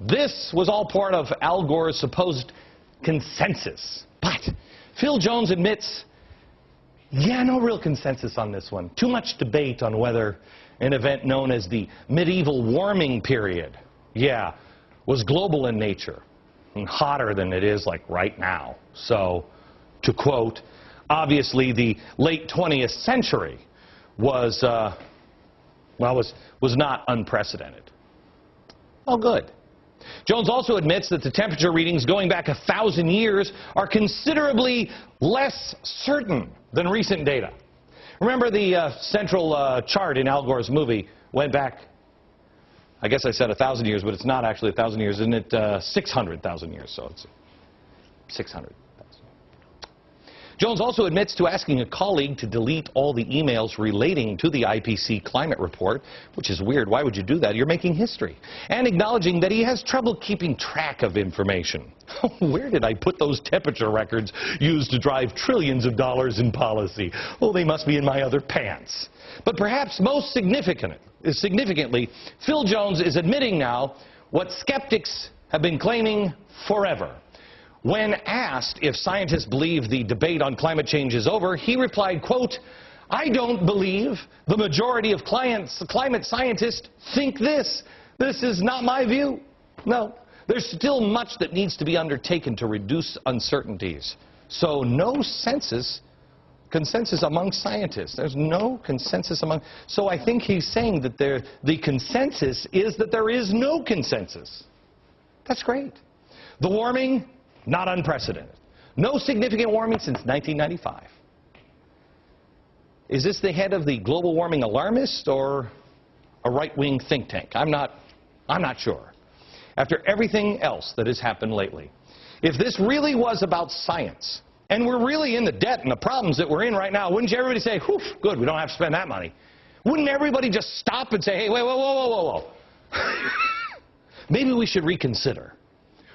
This was all part of Al Gore's supposed consensus. But Phil Jones admits, yeah, no real consensus on this one. Too much debate on whether an event known as the medieval warming period, was global in nature and hotter than it is like right now. So, to quote, obviously the late 20th century was not unprecedented. Oh, good. Jones also admits that the temperature readings going back 1,000 years are considerably less certain than recent data. Remember the central chart in Al Gore's movie went back, I guess I said 1,000 years, but it's not actually 1,000 years, isn't it? 600,000 years, so it's 600,000. Jones also admits to asking a colleague to delete all the emails relating to the IPCC climate report, which is weird. Why would you do that? You're making history. And acknowledging that he has trouble keeping track of information. Where did I put those temperature records used to drive trillions of dollars in policy? Oh, they must be in my other pants. But perhaps most significantly, Phil Jones is admitting now what skeptics have been claiming forever. When asked if scientists believe the debate on climate change is over, he replied, quote, "I don't believe the majority of climate scientists think this. This is not my view. No, there's still much that needs to be undertaken to reduce uncertainties. So no consensus among scientists. There's no consensus among..." So I think he's saying that the consensus is that there is no consensus. That's great. The warming, not unprecedented. No significant warming since 1995. Is this the head of the global warming alarmist or a right-wing think tank? I'm not sure. After everything else that has happened lately, if this really was about science, and we're really in the debt and the problems that we're in right now, wouldn't everybody say, whew, good, we don't have to spend that money? Wouldn't everybody just stop and say, hey, wait, whoa. Maybe we should reconsider.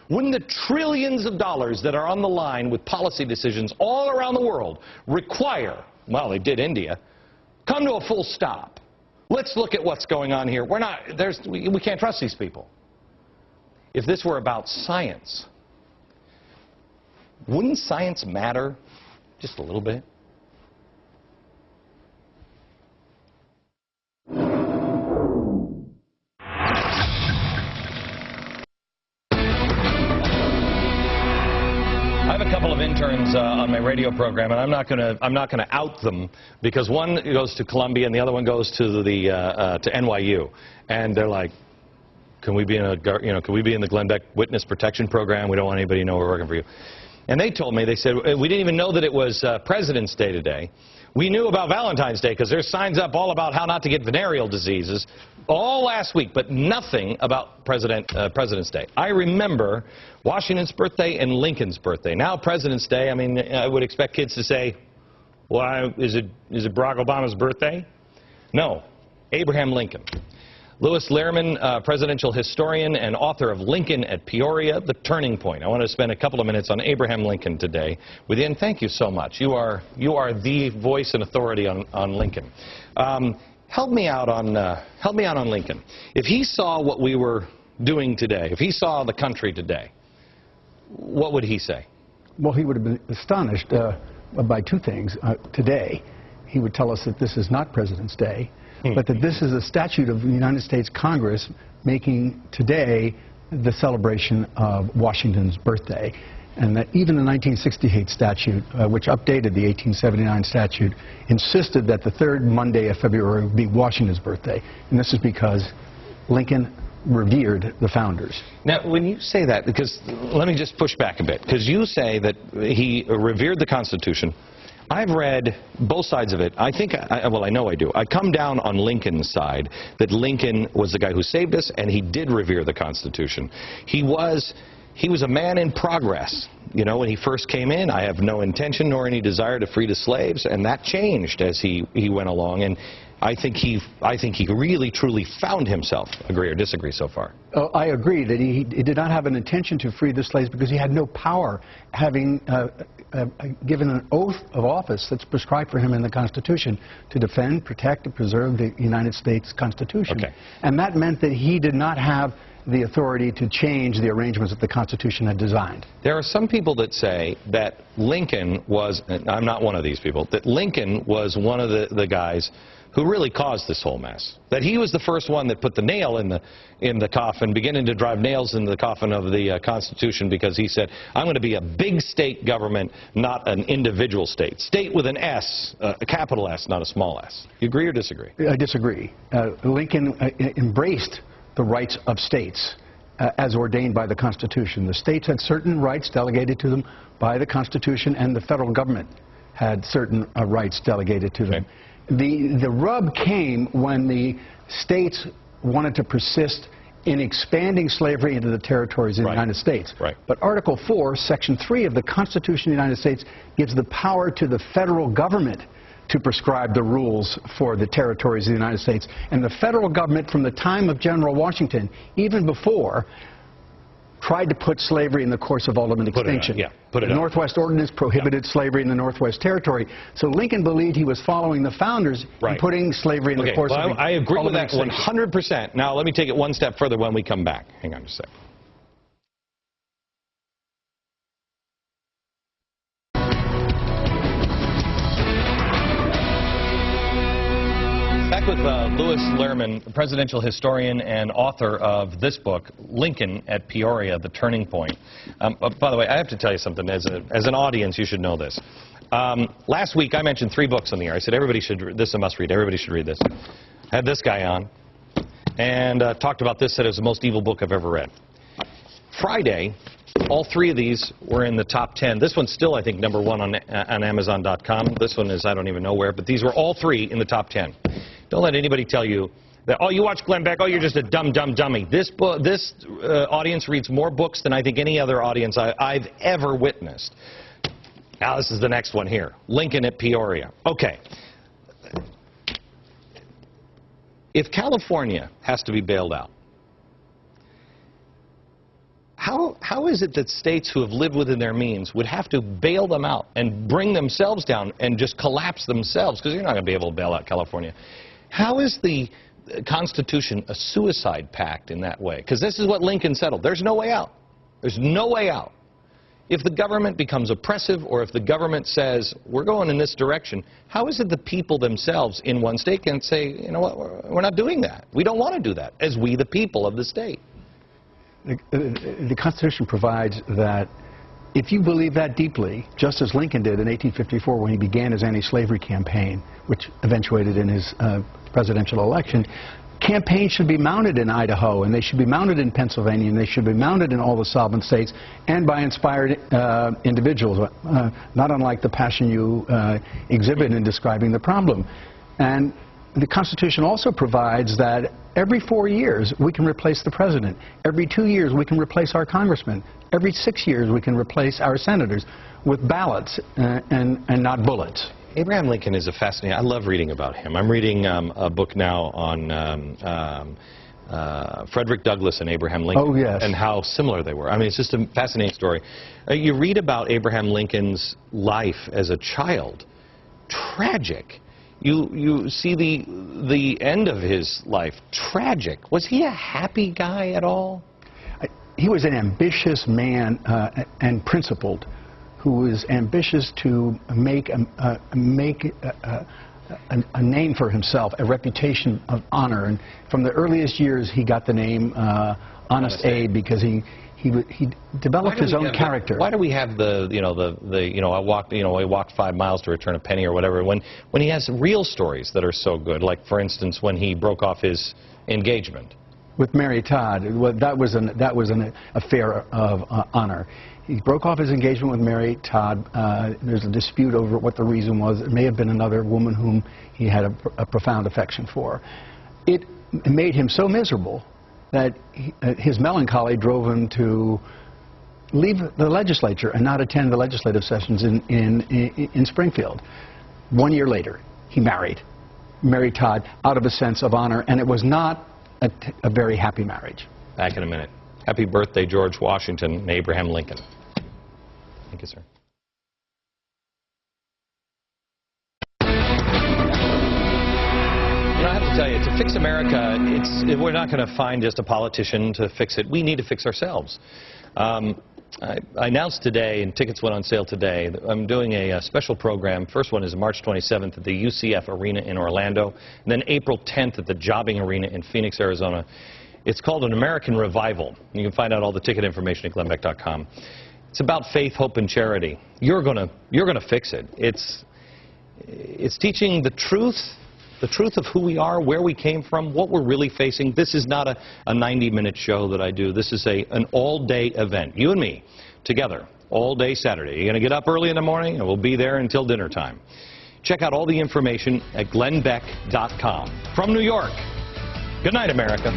Wouldn't the trillions of dollars that are on the line with policy decisions all around the world require, well, they did India, come to a full stop? Let's look at what's going on here. We can't trust these people. If this were about science, wouldn't science matter just a little bit? I have a couple of interns on my radio program, and I'm not going to out them because one goes to Columbia and the other one goes to to NYU, and they're like, can we be in the Glenn Beck Witness Protection Program? We don't want anybody to know we're working for you. And they told me, they said, we didn't even know that it was President's Day today. We knew about Valentine's Day because there's signs up all about how not to get venereal diseases all last week, but nothing about President's Day. I remember Washington's birthday and Lincoln's birthday. Now President's Day, I mean, I would expect kids to say, well, is it Barack Obama's birthday? No, Abraham Lincoln. Louis Lehrman, presidential historian and author of Lincoln at Peoria, The Turning Point. I want to spend a couple of minutes on Abraham Lincoln today with you, and thank you so much. You are the voice and authority on Lincoln. Help me out on Lincoln. If he saw what we were doing today, if he saw the country today, what would he say? Well, he would have been astonished by two things. Today, he would tell us that this is not President's Day, but that this is a statute of the United States Congress making today the celebration of Washington's birthday. And that even the 1968 statute, which updated the 1879 statute, insisted that the third Monday of February would be Washington's birthday. And this is because Lincoln revered the founders. Now, when you say that, because let me just push back a bit, because you say that he revered the Constitution. I've read both sides of it. I think, well, I know I do. I come down on Lincoln's side, that Lincoln was the guy who saved us, and he did revere the Constitution. He was a man in progress. You know, when he first came in, I have no intention nor any desire to free the slaves, and that changed as he went along. And I think he really, truly found himself. Agree or disagree so far? Oh, I agree that he did not have an intention to free the slaves because he had no power, having given an oath of office that's prescribed for him in the Constitution to defend, protect, and preserve the United States Constitution. Okay. And that meant that he did not have the authority to change the arrangements that the Constitution had designed. There are some people that say that Lincoln was, and I'm not one of these people, that Lincoln was one of the guys who really caused this whole mess. That he was the first one that put the nail in the coffin, beginning to drive nails into the coffin of the Constitution, because he said, I'm going to be a big state government, not an individual state. State with an S, a capital S, not a small s. You agree or disagree? I disagree. Lincoln embraced the rights of states as ordained by the Constitution. The states had certain rights delegated to them by the Constitution, and the federal government had certain rights delegated to them. Okay. The rub came when the states wanted to persist in expanding slavery into the territories of the United States. Right. But Article 4, Section 3 of the Constitution of the United States gives the power to the federal government to prescribe the rules for the territories of the United States. And the federal government, from the time of General Washington, even before, tried to put slavery in the course of ultimate extinction. The Northwest Ordinance prohibited slavery in the Northwest Territory. So Lincoln believed he was following the founders in putting slavery in the course of I agree with that extinction. 100%. Now, let me take it one step further when we come back. Hang on just a second. Back with Louis Lehrman, presidential historian and author of this book, Lincoln at Peoria, The Turning Point. By the way, I have to tell you something. As an audience, you should know this. Last week, I mentioned 3 books on the air. I said, everybody should, this is a must-read. Everybody should read this. I had this guy on and talked about this, said it was the most evil book I've ever read. Friday, all 3 of these were in the top 10. This one's still, I think, #1 on Amazon.com. This one is, I don't even know where, but these were all 3 in the top 10. Don't let anybody tell you that, oh, you watch Glenn Beck, oh, you're just a dumb dummy. This audience reads more books than I think any other audience I've ever witnessed. Now, this is the next one here, Lincoln at Peoria. Okay. If California has to be bailed out, how is it that states who have lived within their means would have to bail them out and bring themselves down and just collapse themselves? Because you're not going to be able to bail out California. How is the Constitution a suicide pact in that way? Because this is what Lincoln settled. There's no way out. There's no way out. If the government becomes oppressive, or if the government says, we're going in this direction, how is it the people themselves in one state can say, you know what, we're not doing that. We don't want to do that, as we, the people of the state. The Constitution provides that if you believe that deeply, just as Lincoln did in 1854 when he began his anti-slavery campaign, which eventuated in his presidential election, campaigns should be mounted in Idaho, and they should be mounted in Pennsylvania, and they should be mounted in all the sovereign states, and by inspired individuals, not unlike the passion you exhibit in describing the problem. And the Constitution also provides that every 4 years we can replace the president. Every 2 years we can replace our congressmen. Every 6 years we can replace our senators with ballots and not bullets. Abraham Lincoln is a fascinating, I love reading about him. I'm reading a book now on Frederick Douglass and Abraham Lincoln. Oh, yes. And how similar they were. I mean, it's just a fascinating story. You read about Abraham Lincoln's life as a child. Tragic. You see the end of his life. Tragic. Was he a happy guy at all? He was an ambitious man and principled, who was ambitious to make a name for himself, a reputation of honor. And from the earliest years, he got the name Honest Abe because he developed his own character. Why do we have I walked 5 miles to return a penny or whatever, when he has real stories that are so good, like, for instance, when he broke off his engagement with Mary Todd? Well, that was an affair of honor. He broke off his engagement with Mary Todd. There's a dispute over what the reason was. It may have been another woman whom he had a profound affection for. It made him so miserable that his melancholy drove him to leave the legislature and not attend the legislative sessions in Springfield. 1 year later, he married Mary Todd out of a sense of honor, and it was not a very happy marriage. Back in a minute. Happy birthday, George Washington and Abraham Lincoln. Thank you, sir. I have to tell you, to fix America, we're not going to find just a politician to fix it. We need to fix ourselves. I announced today, and tickets went on sale today, that I'm doing a special program. First one is March 27th at the UCF Arena in Orlando, and then April 10th at the Jobbing Arena in Phoenix, Arizona. It's called an American Revival. You can find out all the ticket information at glennbeck.com. It's about faith, hope, and charity. You're gonna fix it. It's teaching the truth of who we are, where we came from, what we're really facing. This is not a 90-minute show that I do. This is an all-day event. You and me, together, all day Saturday. You're going to get up early in the morning, and we'll be there until dinner time. Check out all the information at glennbeck.com. From New York, good night, America.